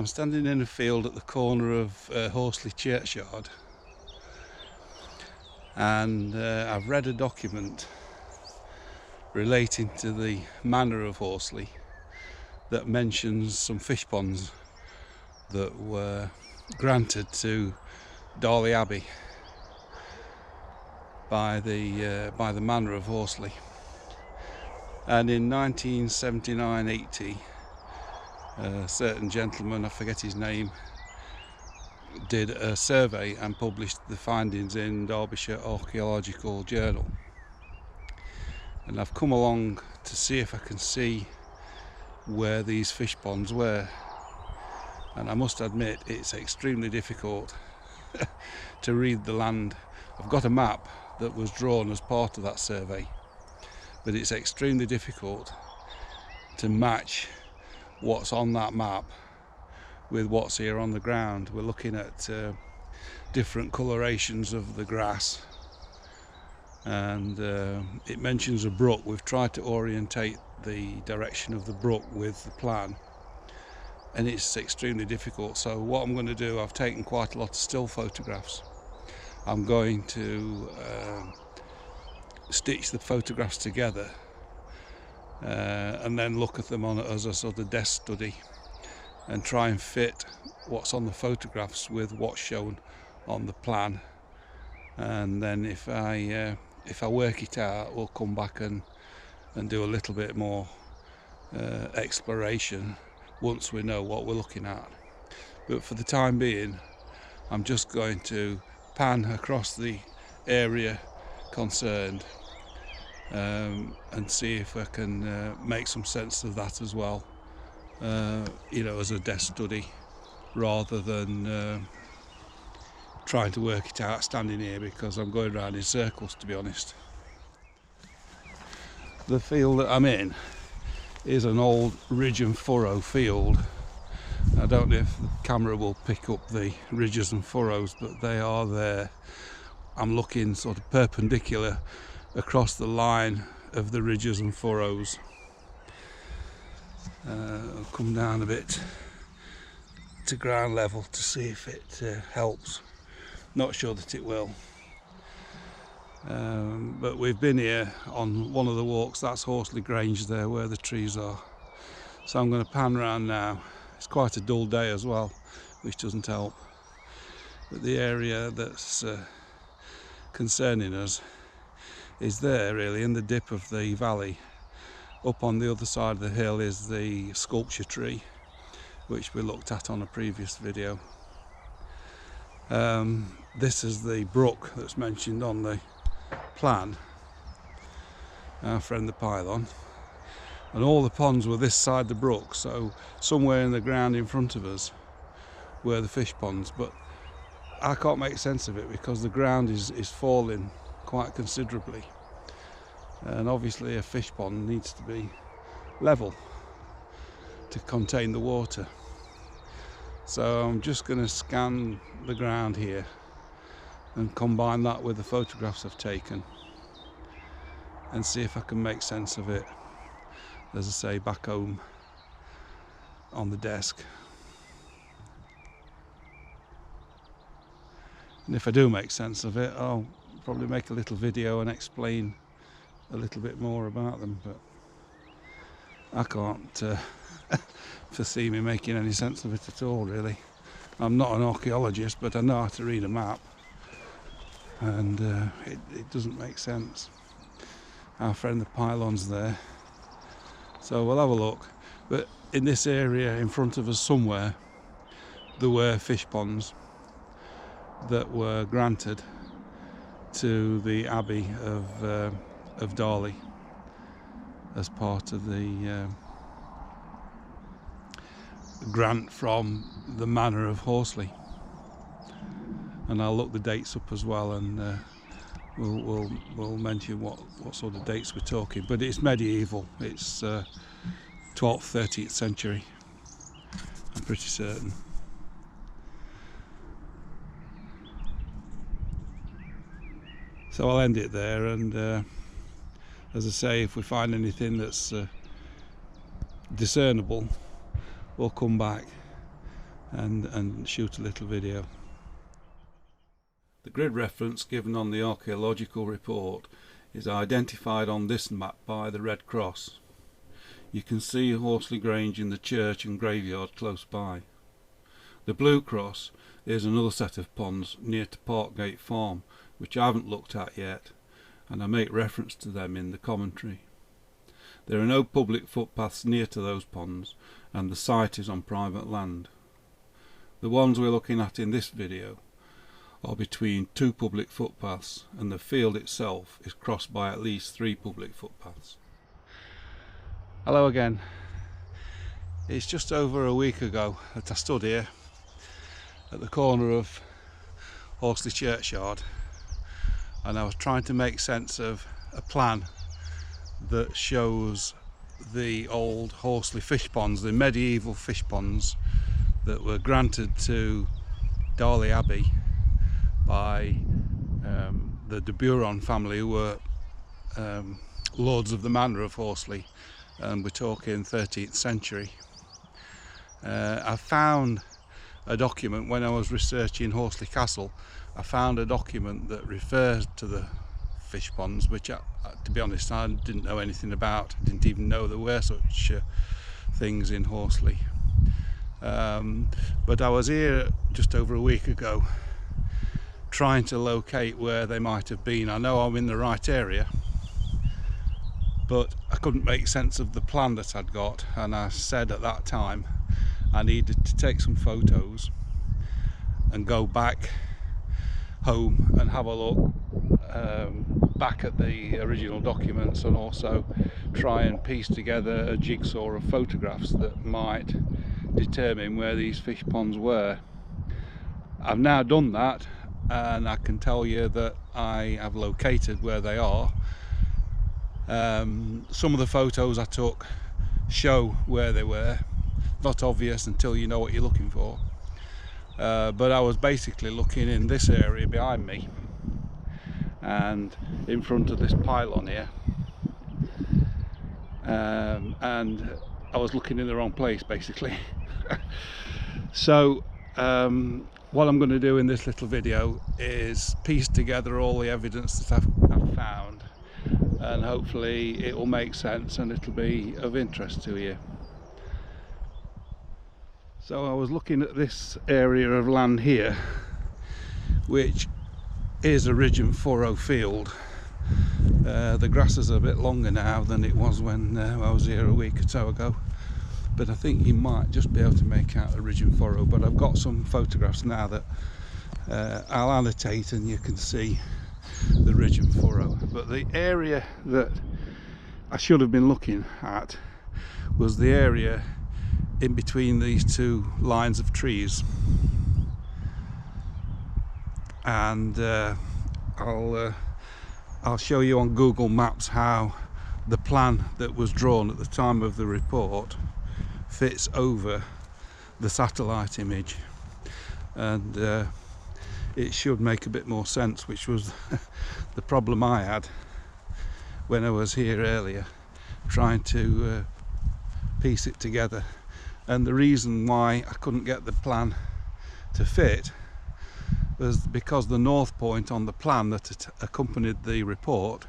I'm standing in a field at the corner of Horsley churchyard, and I've read a document relating to the Manor of Horsley that mentions some fish ponds that were granted to Darley Abbey by the Manor of Horsley. And in 1979-80, a certain gentleman, I forget his name, did a survey and published the findings in Derbyshire Archaeological Journal. And I've come along to see if I can see where these fish ponds were. And I must admit, it's extremely difficult to read the land. I've got a map that was drawn as part of that survey, but it's extremely difficult to match what's on that map with what's here on the ground. We're looking at different colorations of the grass, and it mentions a brook. We've tried to orientate the direction of the brook with the plan, and it's extremely difficult. So what I'm going to do, I've taken quite a lot of still photographs. I'm going to stitch the photographs together and then look at them as a sort of desk study and try and fit what's on the photographs with what's shown on the plan. And then if I work it out, we'll come back and do a little bit more exploration once we know what we're looking at. But for the time being, I'm just going to pan across the area concerned and see if I can make some sense of that as well, as a desk study, rather than trying to work it out standing here, because I'm going around in circles, to be honest. The field that I'm in is an old ridge and furrow field. I don't know if the camera will pick up the ridges and furrows, but they are there. I'm looking sort of perpendicular across the line of the ridges and furrows. I'll come down a bit to ground level to see if it helps. Not sure that it will. But we've been here on one of the walks. That's Horsley Grange there, where the trees are. So I'm going to pan round now. It's quite a dull day as well, which doesn't help. But the area that's concerning us is there, really, in the dip of the valley. Up on the other side of the hill is the sculpture tree, which we looked at on a previous video. This is the brook that's mentioned on the plan, our friend the pylon, and all the ponds were this side the brook, so somewhere in the ground in front of us were the fish ponds. But I can't make sense of it because the ground is falling quite considerably, and obviously a fish pond needs to be level to contain the water. So I'm just going to scan the ground here and combine that with the photographs I've taken and see if I can make sense of it, as I say, back home on the desk. And if I do make sense of it, I'll probably make a little video and explain a little bit more about them, but I can't foresee me making any sense of it at all, really. I'm not an archaeologist, but I know how to read a map, and it doesn't make sense. Our friend the pylon's there, so we'll have a look. But in this area in front of us somewhere, there were fish ponds that were granted to the Abbey of Darley as part of the grant from the Manor of Horsley. And I'll look the dates up as well, and we'll mention what sort of dates we're talking. But it's medieval. It's 12th, 13th century. I'm pretty certain. So I'll end it there, and as I say, if we find anything that's discernible, we'll come back and shoot a little video. The grid reference given on the archaeological report is identified on this map by the red cross. You can see Horsley Grange in the church and graveyard close by. The blue cross is another set of ponds near to Parkgate Farm, which I haven't looked at yet, and I make reference to them in the commentary. There are no public footpaths near to those ponds, and the site is on private land. The ones we're looking at in this video are between 2 public footpaths, and the field itself is crossed by at least 3 public footpaths. Hello again. It's just over a week ago that I stood here at the corner of Horsley Churchyard, and I was trying to make sense of a plan that shows the old Horsley fish ponds, the medieval fish ponds that were granted to Darley Abbey by the du Buron family, who were lords of the Manor of Horsley, and we're talking 13th century. I found a document when I was researching Horsley Castle. I found a document that refers to the fish ponds, which to be honest I didn't know anything about. I didn't even know there were such things in Horsley. But I was here just over a week ago trying to locate where they might have been. I know I'm in the right area, but I couldn't make sense of the plan that I'd got, and I said at that time I needed to take some photos and go back home and have a look back at the original documents, and also try and piece together a jigsaw of photographs that might determine where these fish ponds were. I've now done that, and I can tell you that I have located where they are. Some of the photos I took show where they were. Not obvious until you know what you're looking for. But I was basically looking in this area behind me and in front of this pylon here, and I was looking in the wrong place basically. So what I'm going to do in this little video is piece together all the evidence that I've found, and hopefully it will make sense and it'll be of interest to you. So I was looking at this area of land here, which is a ridge and furrow field. The grass is a bit longer now than it was when I was here a week or so ago, but I think you might just be able to make out a ridge and furrow. But I've got some photographs now that I'll annotate, and you can see the ridge and furrow. But the area that I should have been looking at was the area in between these 2 lines of trees, and I'll show you on Google Maps how the plan that was drawn at the time of the report fits over the satellite image, and it should make a bit more sense, which was the problem I had when I was here earlier trying to piece it together. And the reason why I couldn't get the plan to fit was because the north point on the plan that accompanied the report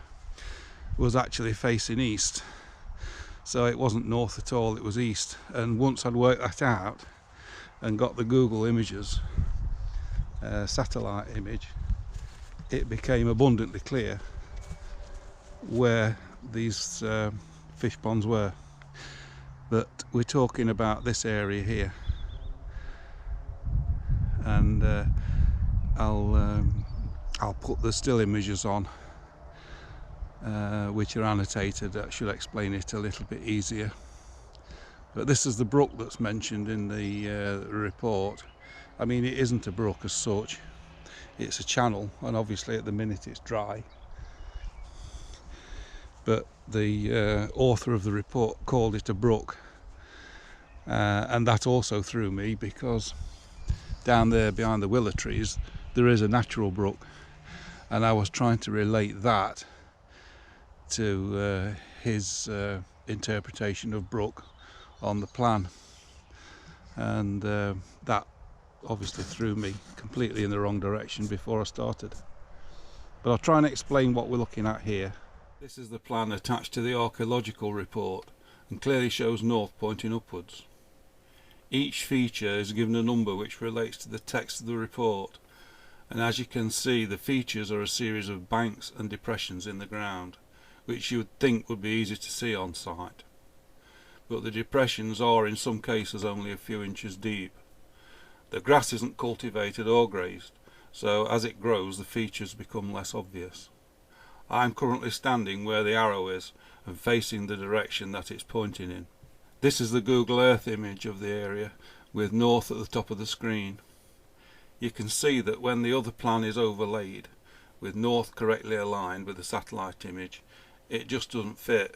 was actually facing east. So it wasn't north at all, it was east. And once I'd worked that out and got the Google images, satellite image, it became abundantly clear where these fish ponds were. But we're talking about this area here, and I'll put the still images on, which are annotated. That should explain it a little bit easier. But this is the brook that's mentioned in the report. I mean, it isn't a brook as such, it's a channel, and obviously at the minute it's dry. But the author of the report called it a brook, and that also threw me, because down there behind the willow trees there is a natural brook, and I was trying to relate that to his interpretation of brook on the plan. and that obviously threw me completely in the wrong direction before I started. But I'll try and explain what we're looking at here. This is the plan attached to the archaeological report and clearly shows north pointing upwards. Each feature is given a number which relates to the text of the report, and as you can see, the features are a series of banks and depressions in the ground, which you would think would be easy to see on site. But the depressions are in some cases only a few inches deep. The grass isn't cultivated or grazed, so as it grows the features become less obvious. I am currently standing where the arrow is and facing the direction that it's pointing in. This is the Google Earth image of the area with north at the top of the screen. You can see that when the other plan is overlaid, with north correctly aligned with the satellite image, it just doesn't fit.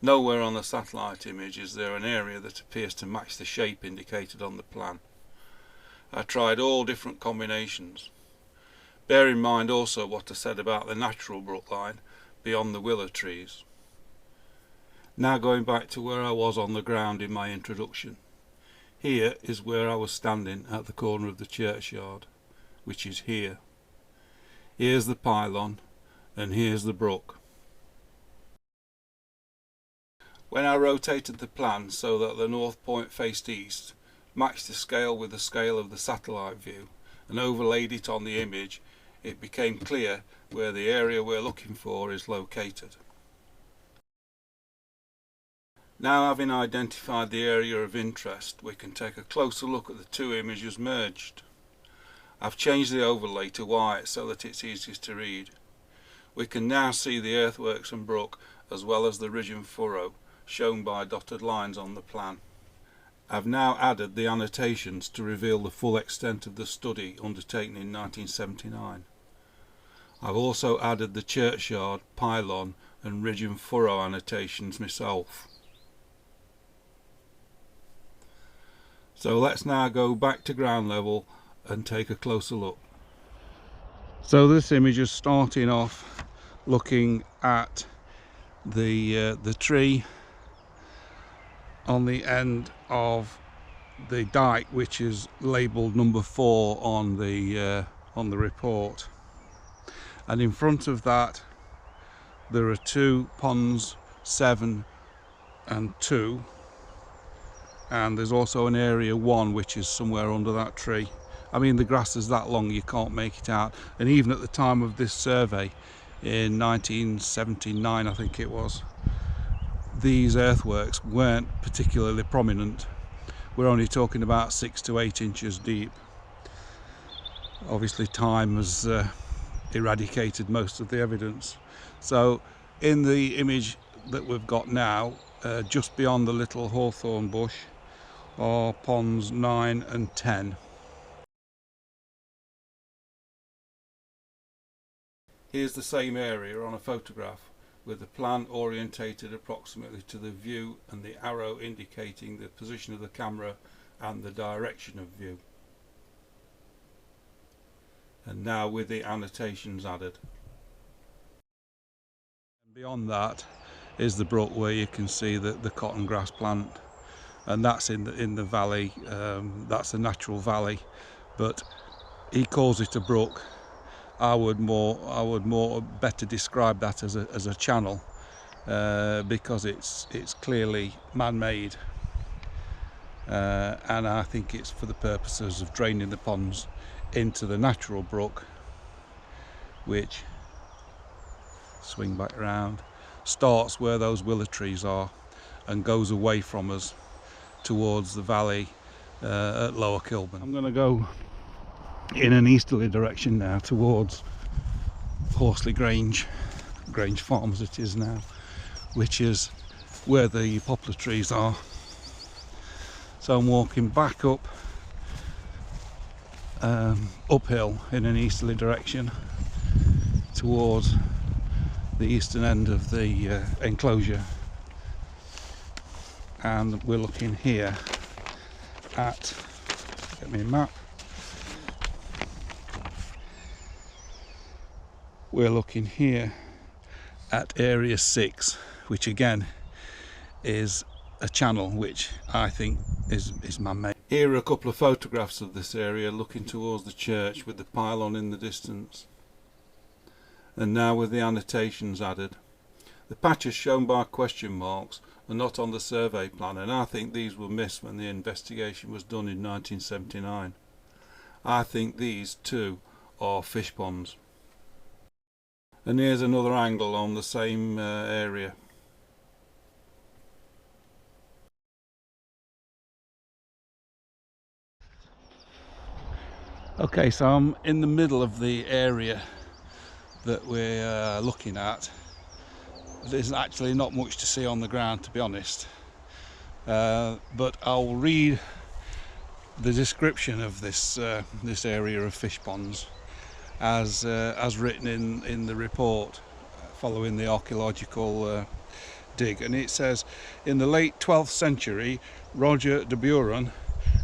Nowhere on the satellite image is there an area that appears to match the shape indicated on the plan. I tried all different combinations. Bear in mind also what I said about the natural brook line beyond the willow trees. Now going back to where I was on the ground in my introduction. Here is where I was standing at the corner of the churchyard, which is here. Here's the pylon, and here's the brook. When I rotated the plan so that the north point faced east, matched the scale with the scale of the satellite view, and overlaid it on the image, it became clear where the area we're looking for is located. Now, having identified the area of interest, we can take a closer look at the two images merged. I've changed the overlay to white so that it's easiest to read. We can now see the earthworks and brook as well as the ridge and furrow shown by dotted lines on the plan. I've now added the annotations to reveal the full extent of the study undertaken in 1979. I've also added the churchyard, pylon and ridge and furrow annotations myself. So let's now go back to ground level and take a closer look. So this image is starting off looking at the tree on the end of the dike, which is labelled number 4 on the report, and in front of that there are 2 ponds, 7 and 2. And there's also an area 1 which is somewhere under that tree. I mean, the grass is that long you can't make it out, and even at the time of this survey in 1979 I think it was, these earthworks weren't particularly prominent. We're only talking about 6 to 8 inches deep. Obviously time has eradicated most of the evidence. So in the image that we've got now, just beyond the little hawthorn bush, are ponds 9 and 10. Here's the same area on a photograph with the plan orientated approximately to the view and the arrow indicating the position of the camera and the direction of view. And now with the annotations added. And beyond that is the brook where you can see the cotton grass plant, and that's in the valley. That's a natural valley, but he calls it a brook. I would more better describe that as a channel, because it's clearly man-made, and I think it's for the purposes of draining the ponds into the natural brook, which, swing back around, starts where those willow trees are and goes away from us towards the valley at Lower Kilburn. I'm going to go in an easterly direction now towards Horsley Grange Farm as it is now, which is where the poplar trees are. So I'm walking back up uphill in an easterly direction towards the eastern end of the enclosure, and we're looking here at, get me a map, we're looking here at area 6, which again is a channel which I think is man-made. Here are a couple of photographs of this area looking towards the church with the pylon in the distance, and now with the annotations added. The patches shown by question marks are not on the survey plan, and I think these were missed when the investigation was done in 1979. I think these too are fish ponds. And here's another angle on the same area. Okay, so I'm in the middle of the area that we're looking at. There's actually not much to see on the ground, to be honest, but I'll read the description of this this area of fish ponds as written in the report following the archaeological dig, and it says, in the late 12th century, Roger du Buron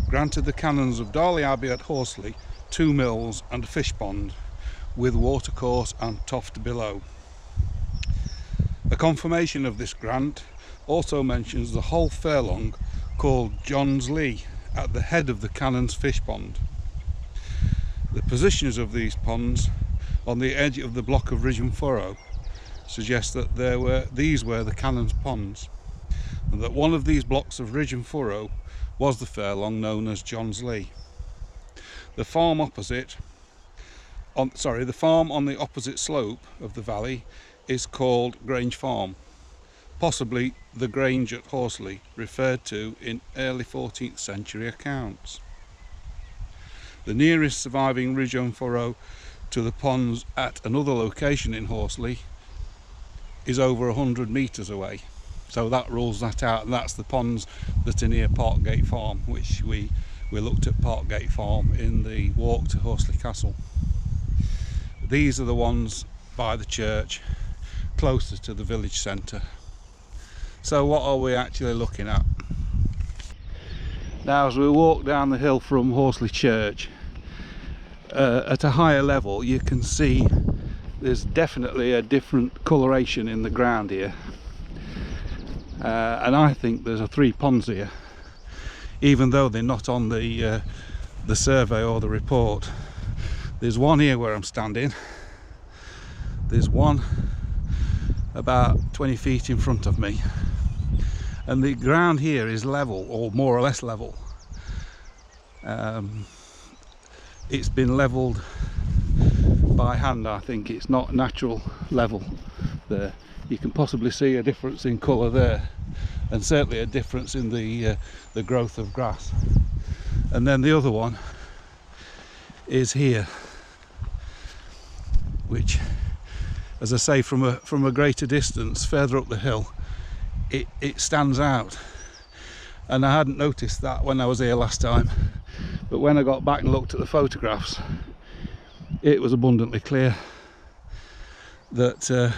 granted the Canons of Darley Abbey at Horsley 2 mills and a fish pond with watercourse and toft below. A confirmation of this grant also mentions the whole furlong called John's Lee at the head of the Canon's fish pond. The positions of these ponds on the edge of the block of ridge and furrow suggest that these were the Canon's ponds, and that one of these blocks of ridge and furrow was the furlong known as John's Lee. The farm on the opposite slope of the valley is called Grange Farm, possibly the Grange at Horsley, referred to in early 14th century accounts. The nearest surviving ridge and furrow to the ponds at another location in Horsley is over 100 metres away, so that rules that out, and that's the ponds that are near Parkgate Farm, which we looked at Parkgate Farm in the walk to Horsley Castle. These are the ones by the church, closer to the village centre. So what are we actually looking at? Now, as we walk down the hill from Horsley Church, at a higher level, you can see there's definitely a different coloration in the ground here, and I think there's 3 ponds here, even though they're not on the survey or the report. There's one here where I'm standing, there's one about 20 feet in front of me, and the ground here is level, or more or less level. It's been levelled by hand, I think. It's not natural level there. You can possibly see a difference in colour there, and certainly a difference in the growth of grass. And then the other one is here, which, as I say, from a greater distance further up the hill, it stands out, and I hadn't noticed that when I was here last time, but when I got back and looked at the photographs, it was abundantly clear that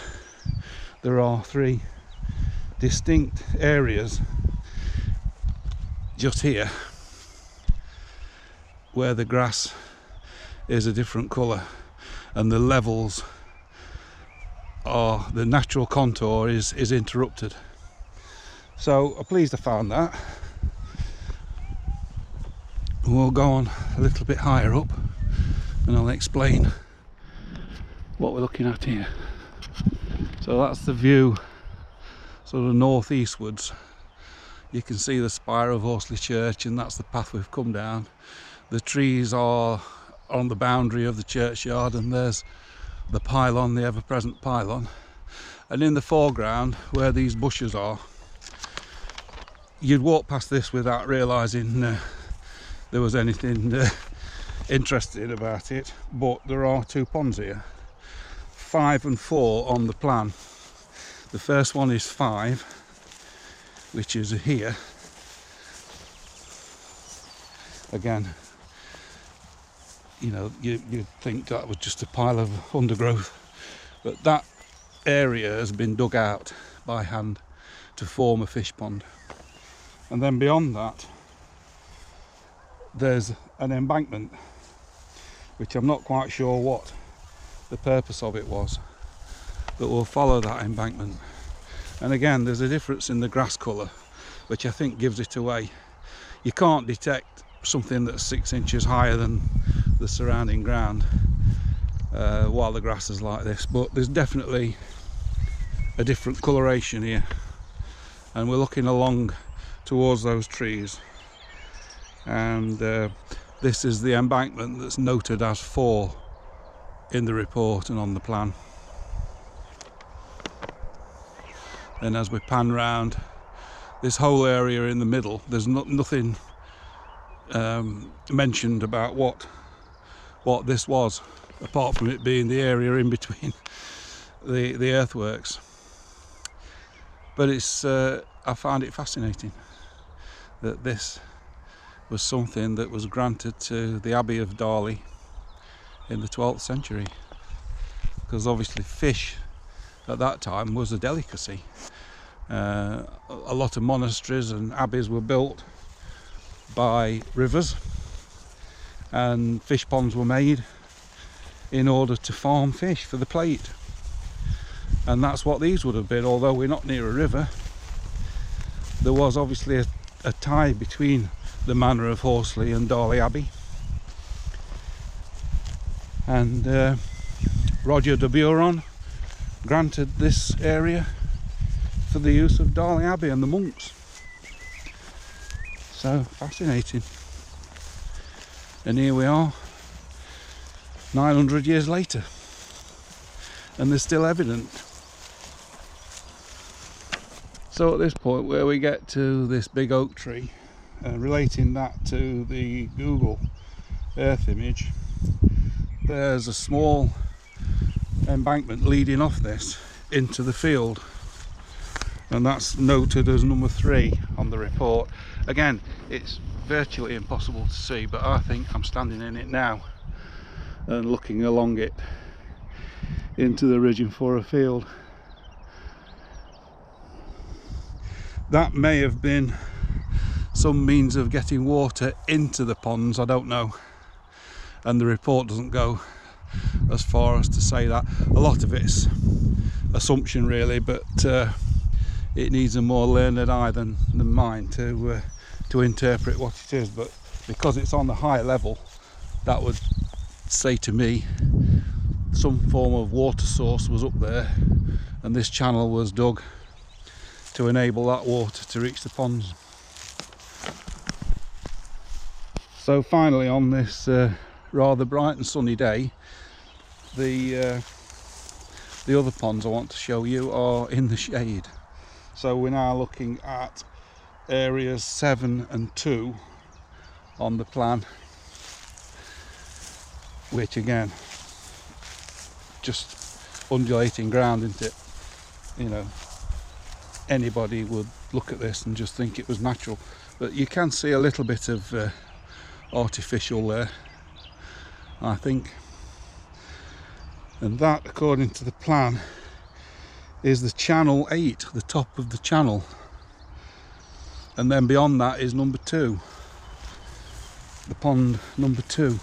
there are 3 distinct areas just here where the grass is a different colour, and the levels are, the natural contour is interrupted. So I'm pleased I found that. We'll go on a little bit higher up and I'll explain what we're looking at here. So that's the view sort of northeastwards. You can see the spire of Horsley Church, and that's the path we've come down. The trees are on the boundary of the churchyard, and there's the pylon, the ever-present pylon. And in the foreground, where these bushes are, you'd walk past this without realising there was anything interesting about it, but there are 2 ponds here, 5 and 4 on the plan. The first one is 5, which is here. Again, you know, you'd think that was just a pile of undergrowth, but that area has been dug out by hand to form a fish pond. And then beyond that, there's an embankment, which I'm not quite sure what the purpose of it was, but we'll follow that embankment. And again, there's a difference in the grass colour, which I think gives it away. You can't detect something that's 6 inches higher than the surrounding ground, while the grass is like this. But there's definitely a different coloration here, and we're looking along towards those trees, and this is the embankment that's noted as 4 in the report and on the plan. And as we pan round this whole area in the middle, there's nothing mentioned about what this was, apart from it being the area in between the earthworks. But I found it fascinating that this was something that was granted to the Abbey of Darley in the 12th century, because obviously fish at that time was a delicacy. A lot of monasteries and abbeys were built by rivers, and fish ponds were made in order to farm fish for the plate, and that's what these would have been. Although we're not near a river, there was obviously a tie between the Manor of Horsley and Darley Abbey, and Roger du Buron granted this area for the use of Darley Abbey and the monks. So fascinating. And here we are 900 years later, and they're still evident. So at this point where we get to this big oak tree, relating that to the Google Earth image, there's a small embankment leading off this into the field, and that's noted as number 3 on the report. Again, it's virtually impossible to see, but I think I'm standing in it now and looking along it into the Ridge and Furrow field. That may have been some means of getting water into the ponds, I don't know, and the report doesn't go as far as to say that. A lot of it's assumption really, but it needs a more learned eye than mine to interpret what it is. But because it's on the higher level, that would say to me some form of water source was up there, and this channel was dug to enable that water to reach the ponds. So finally, on this rather bright and sunny day, the other ponds I want to show you are in the shade. So we're now looking at areas 7 and 2 on the plan, which again, just undulating ground, isn't it? You know, anybody would look at this and just think it was natural, but you can see a little bit of artificial there, I think. And that, according to the plan, is the channel 8, the top of the channel, and then beyond that is number 2, the pond number 2.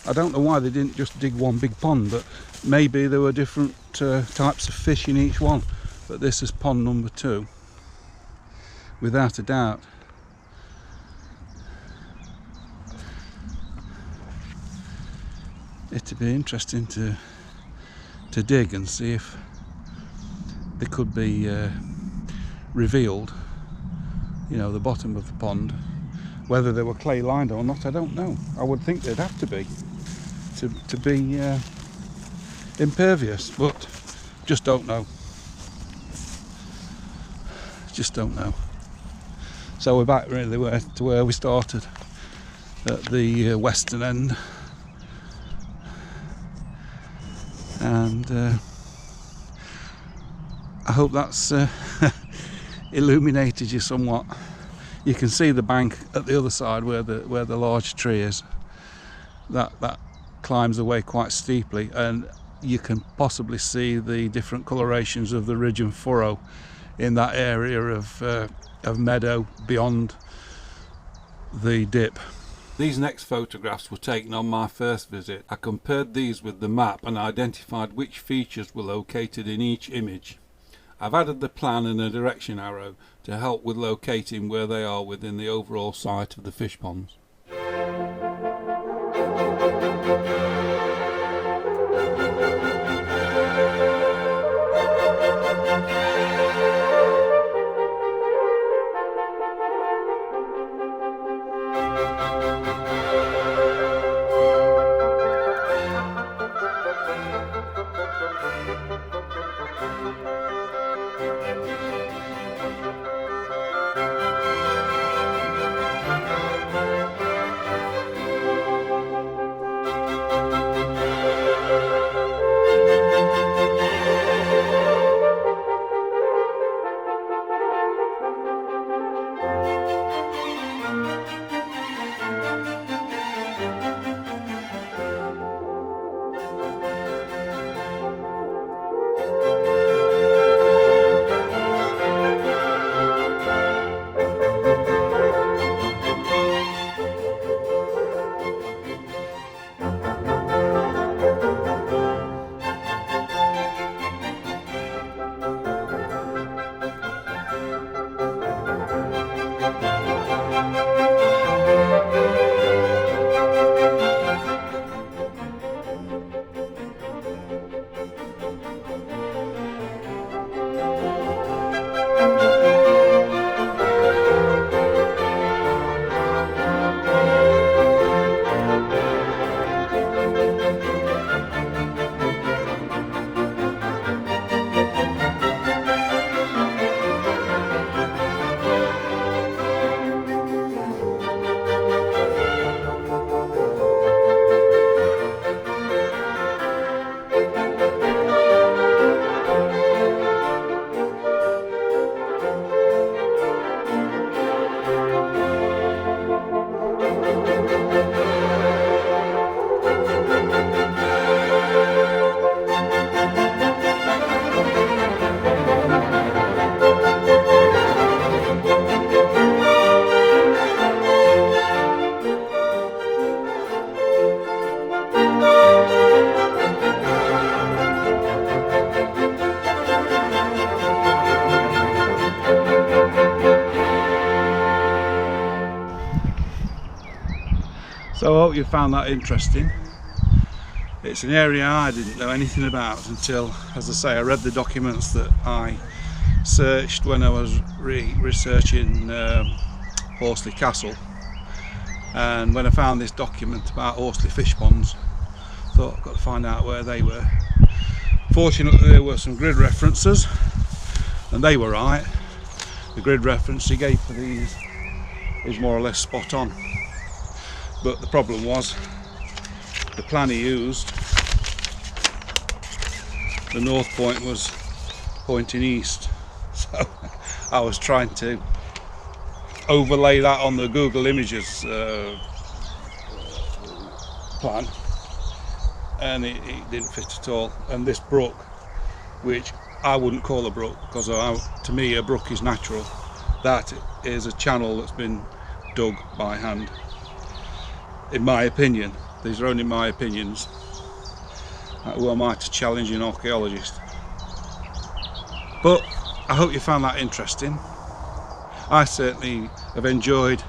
I don't know why they didn't just dig one big pond, but maybe there were different types of fish in each one, but this is pond number 2 without a doubt. It'd be interesting to dig and see if they could be revealed, you know, the bottom of the pond. Whether they were clay lined or not, I don't know. I would think they'd have to be impervious, but just don't know. Just don't know. So we're back really to where we started, at the western end, and I hope that's illuminated you somewhat. You can see the bank at the other side where the large tree is. That climbs away quite steeply, and you can possibly see the different colorations of the ridge and furrow in that area of meadow beyond the dip. These next photographs were taken on my first visit. I compared these with the map and identified which features were located in each image. I've added the plan and a direction arrow to help with locating where they are within the overall site of the fish ponds. So I hope you found that interesting. It's an area I didn't know anything about until, as I say, I read the documents that I searched when I was researching Horsley Castle, and when I found this document about Horsley Fishponds, I thought I've got to find out where they were. Fortunately there were some grid references and they were right. The grid reference he gave for these is more or less spot on. But the problem was, the plan he used, the north point was pointing east. So I was trying to overlay that on the Google Images plan, and it didn't fit at all. And this brook, which I wouldn't call a brook, because to me a brook is natural, that is a channel that's been dug by hand. In my opinion, these are only my opinions. Who am I to challenge an archaeologist? But I hope you found that interesting. I certainly have enjoyed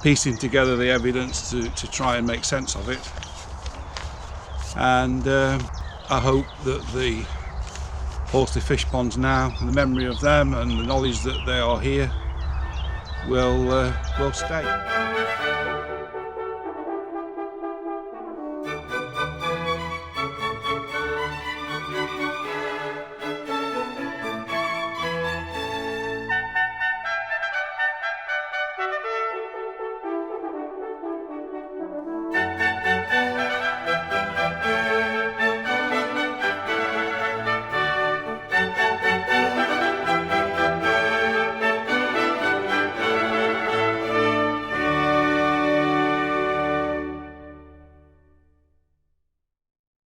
piecing together the evidence to try and make sense of it. And I hope that the Horsley Fishponds now, the memory of them and the knowledge that they are here will stay.